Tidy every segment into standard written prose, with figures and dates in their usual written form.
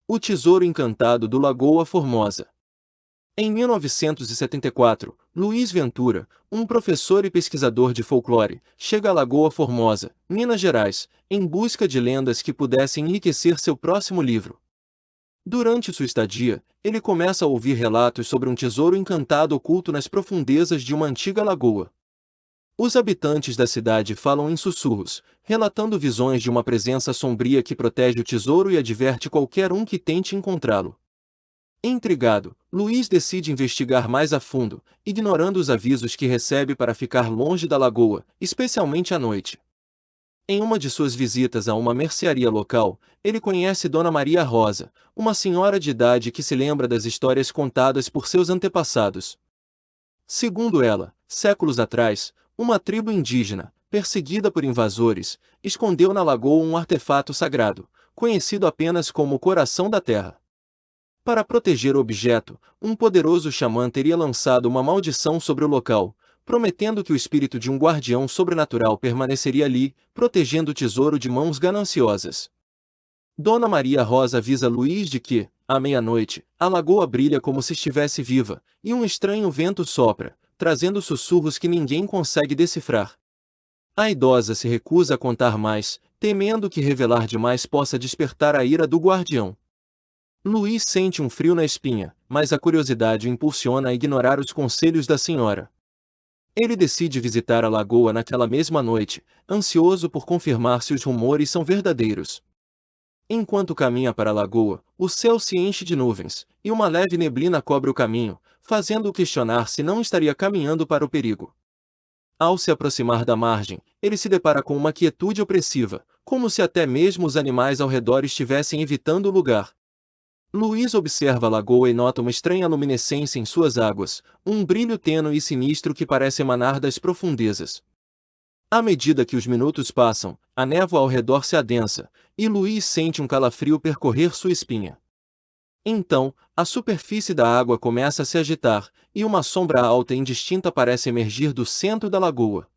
O Tesouro Encantado do Lagoa Formosa. Em 1974, Luiz Ventura, um professor e pesquisador de folclore, chega à Lagoa Formosa, Minas Gerais, em busca de lendas que pudessem enriquecer seu próximo livro. Durante sua estadia, ele começa a ouvir relatos sobre um tesouro encantado oculto nas profundezas de uma antiga lagoa. Os habitantes da cidade falam em sussurros, relatando visões de uma presença sombria que protege o tesouro e adverte qualquer um que tente encontrá-lo. Intrigado, Luiz decide investigar mais a fundo, ignorando os avisos que recebe para ficar longe da lagoa, especialmente à noite. Em uma de suas visitas a uma mercearia local, ele conhece Dona Maria Rosa, uma senhora de idade que se lembra das histórias contadas por seus antepassados. Segundo ela, séculos atrás, uma tribo indígena, perseguida por invasores, escondeu na lagoa um artefato sagrado, conhecido apenas como o Coração da Terra. Para proteger o objeto, um poderoso xamã teria lançado uma maldição sobre o local, prometendo que o espírito de um guardião sobrenatural permaneceria ali, protegendo o tesouro de mãos gananciosas. Dona Maria Rosa avisa Luiz de que, à meia-noite, a lagoa brilha como se estivesse viva, e um estranho vento sopra, trazendo sussurros que ninguém consegue decifrar. A idosa se recusa a contar mais, temendo que revelar demais possa despertar a ira do guardião. Luiz sente um frio na espinha, mas a curiosidade o impulsiona a ignorar os conselhos da senhora. Ele decide visitar a lagoa naquela mesma noite, ansioso por confirmar se os rumores são verdadeiros. Enquanto caminha para a lagoa, o céu se enche de nuvens, e uma leve neblina cobre o caminho, fazendo-o questionar se não estaria caminhando para o perigo. Ao se aproximar da margem, ele se depara com uma quietude opressiva, como se até mesmo os animais ao redor estivessem evitando o lugar. Luiz observa a lagoa e nota uma estranha luminescência em suas águas, um brilho tênue e sinistro que parece emanar das profundezas. À medida que os minutos passam, a névoa ao redor se adensa, e Luiz sente um calafrio percorrer sua espinha. Então, a superfície da água começa a se agitar, e uma sombra alta e indistinta parece emergir do centro da lagoa.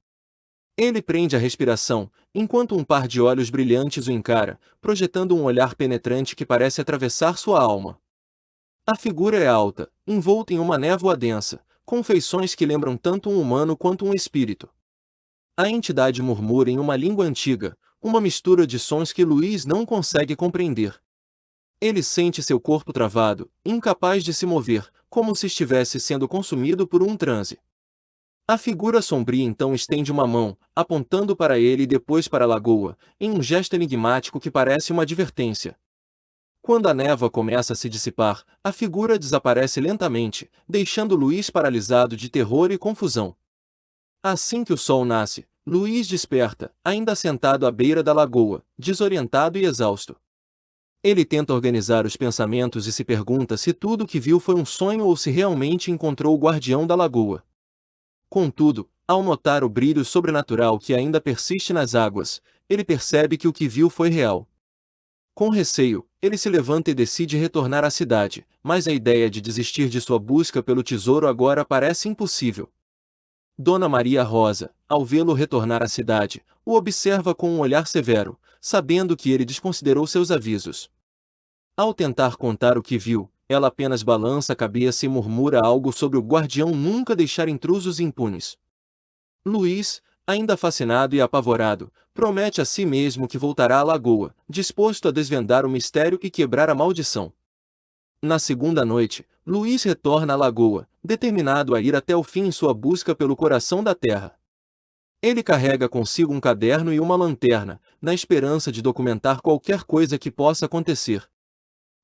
Ele prende a respiração, enquanto um par de olhos brilhantes o encara, projetando um olhar penetrante que parece atravessar sua alma. A figura é alta, envolta em uma névoa densa, com feições que lembram tanto um humano quanto um espírito. A entidade murmura em uma língua antiga, uma mistura de sons que Luiz não consegue compreender. Ele sente seu corpo travado, incapaz de se mover, como se estivesse sendo consumido por um transe. A figura sombria então estende uma mão, apontando para ele e depois para a lagoa, em um gesto enigmático que parece uma advertência. Quando a névoa começa a se dissipar, a figura desaparece lentamente, deixando Luiz paralisado de terror e confusão. Assim que o sol nasce, Luiz desperta, ainda sentado à beira da lagoa, desorientado e exausto. Ele tenta organizar os pensamentos e se pergunta se tudo o que viu foi um sonho ou se realmente encontrou o guardião da lagoa. Contudo, ao notar o brilho sobrenatural que ainda persiste nas águas, ele percebe que o que viu foi real. Com receio, ele se levanta e decide retornar à cidade, mas a ideia de desistir de sua busca pelo tesouro agora parece impossível. Dona Maria Rosa, ao vê-lo retornar à cidade, o observa com um olhar severo, sabendo que ele desconsiderou seus avisos. Ao tentar contar o que viu, ela apenas balança a cabeça e murmura algo sobre o guardião nunca deixar intrusos impunes. Luiz, ainda fascinado e apavorado, promete a si mesmo que voltará à lagoa, disposto a desvendar o mistério e quebrar a maldição. Na segunda noite, Luiz retorna à lagoa, determinado a ir até o fim em sua busca pelo Coração da Terra. Ele carrega consigo um caderno e uma lanterna, na esperança de documentar qualquer coisa que possa acontecer.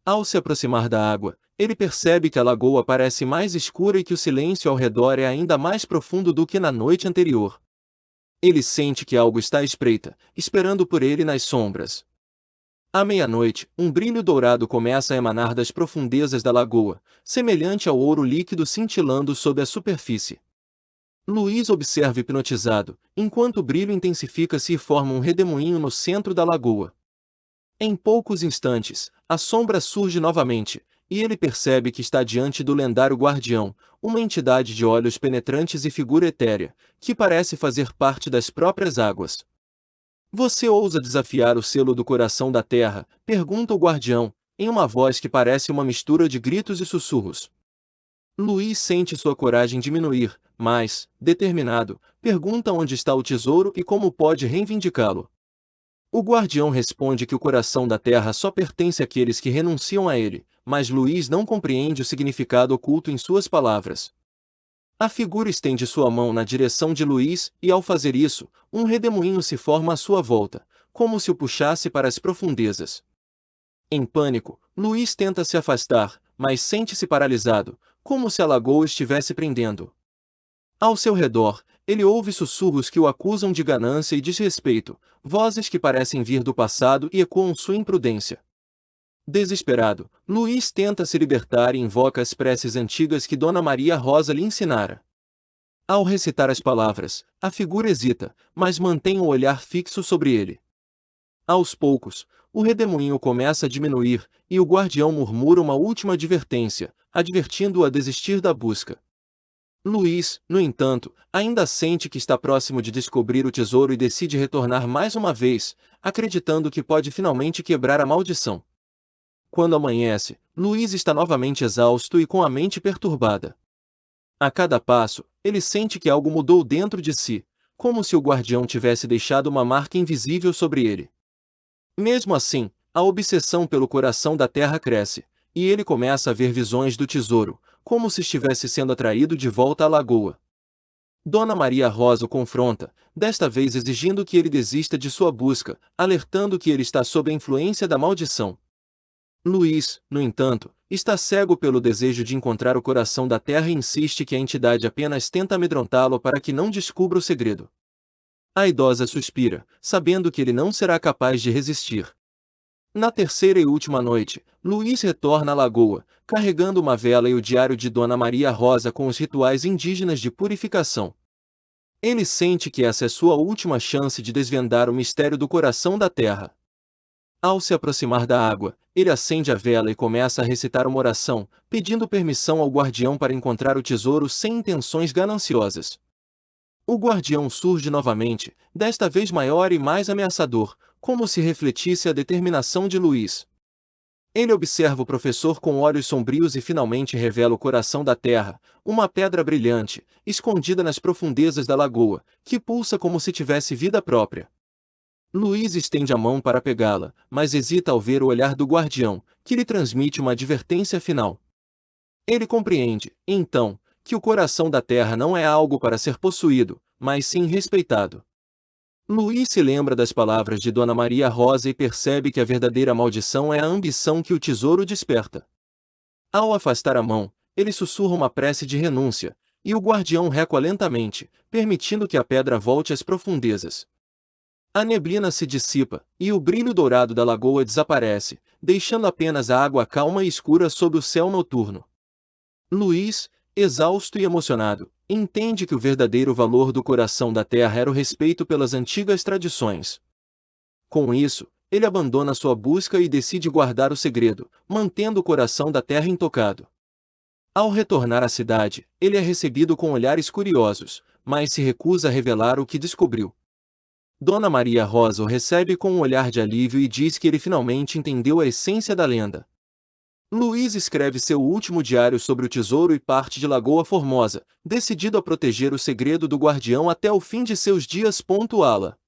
Ao se aproximar da água, ele percebe que a lagoa parece mais escura e que o silêncio ao redor é ainda mais profundo do que na noite anterior. Ele sente que algo está à espreita, esperando por ele nas sombras. À meia-noite, um brilho dourado começa a emanar das profundezas da lagoa, semelhante ao ouro líquido cintilando sob a superfície. Luiz observa hipnotizado, enquanto o brilho intensifica-se e forma um redemoinho no centro da lagoa. Em poucos instantes, a sombra surge novamente, e ele percebe que está diante do lendário guardião, uma entidade de olhos penetrantes e figura etérea, que parece fazer parte das próprias águas. Você ousa desafiar o selo do Coração da Terra? Pergunta o guardião, em uma voz que parece uma mistura de gritos e sussurros. Luiz sente sua coragem diminuir, mas, determinado, pergunta onde está o tesouro e como pode reivindicá-lo. O guardião responde que o coração da terra só pertence àqueles que renunciam a ele, mas Luiz não compreende o significado oculto em suas palavras. A figura estende sua mão na direção de Luiz e, ao fazer isso, um redemoinho se forma à sua volta, como se o puxasse para as profundezas. Em pânico, Luiz tenta se afastar, mas sente-se paralisado, como se a lagoa estivesse prendendo. Ao seu redor, ele ouve sussurros que o acusam de ganância e desrespeito, vozes que parecem vir do passado e ecoam sua imprudência. Desesperado, Luiz tenta se libertar e invoca as preces antigas que Dona Maria Rosa lhe ensinara. Ao recitar as palavras, a figura hesita, mas mantém o olhar fixo sobre ele. Aos poucos, o redemoinho começa a diminuir, e o guardião murmura uma última advertência, advertindo-o a desistir da busca. Luiz, no entanto, ainda sente que está próximo de descobrir o tesouro e decide retornar mais uma vez, acreditando que pode finalmente quebrar a maldição. Quando amanhece, Luiz está novamente exausto e com a mente perturbada. A cada passo, ele sente que algo mudou dentro de si, como se o guardião tivesse deixado uma marca invisível sobre ele. Mesmo assim, a obsessão pelo coração da terra cresce, e ele começa a ver visões do tesouro, como se estivesse sendo atraído de volta à lagoa. Dona Maria Rosa o confronta, desta vez exigindo que ele desista de sua busca, alertando que ele está sob a influência da maldição. Luiz, no entanto, está cego pelo desejo de encontrar o coração da terra e insiste que a entidade apenas tenta amedrontá-lo para que não descubra o segredo. A idosa suspira, sabendo que ele não será capaz de resistir. Na terceira e última noite, Luiz retorna à lagoa, carregando uma vela e o diário de Dona Maria Rosa com os rituais indígenas de purificação. Ele sente que essa é sua última chance de desvendar o mistério do coração da terra. Ao se aproximar da água, ele acende a vela e começa a recitar uma oração, pedindo permissão ao guardião para encontrar o tesouro sem intenções gananciosas. O guardião surge novamente, desta vez maior e mais ameaçador, como se refletisse a determinação de Luiz. Ele observa o professor com olhos sombrios e finalmente revela o coração da terra, uma pedra brilhante, escondida nas profundezas da lagoa, que pulsa como se tivesse vida própria. Luiz estende a mão para pegá-la, mas hesita ao ver o olhar do guardião, que lhe transmite uma advertência final. Ele compreende, então, que o coração da terra não é algo para ser possuído, mas sim respeitado. Luiz se lembra das palavras de Dona Maria Rosa e percebe que a verdadeira maldição é a ambição que o tesouro desperta. Ao afastar a mão, ele sussurra uma prece de renúncia, e o guardião recua lentamente, permitindo que a pedra volte às profundezas. A neblina se dissipa, e o brilho dourado da lagoa desaparece, deixando apenas a água calma e escura sob o céu noturno. Luiz, exausto e emocionado, entende que o verdadeiro valor do coração da terra era o respeito pelas antigas tradições. Com isso, ele abandona sua busca e decide guardar o segredo, mantendo o coração da terra intocado. Ao retornar à cidade, ele é recebido com olhares curiosos, mas se recusa a revelar o que descobriu. Dona Maria Rosa o recebe com um olhar de alívio e diz que ele finalmente entendeu a essência da lenda. Luiz escreve seu último diário sobre o tesouro e parte de Lagoa Formosa, decidido a proteger o segredo do guardião até o fim de seus dias. Ala.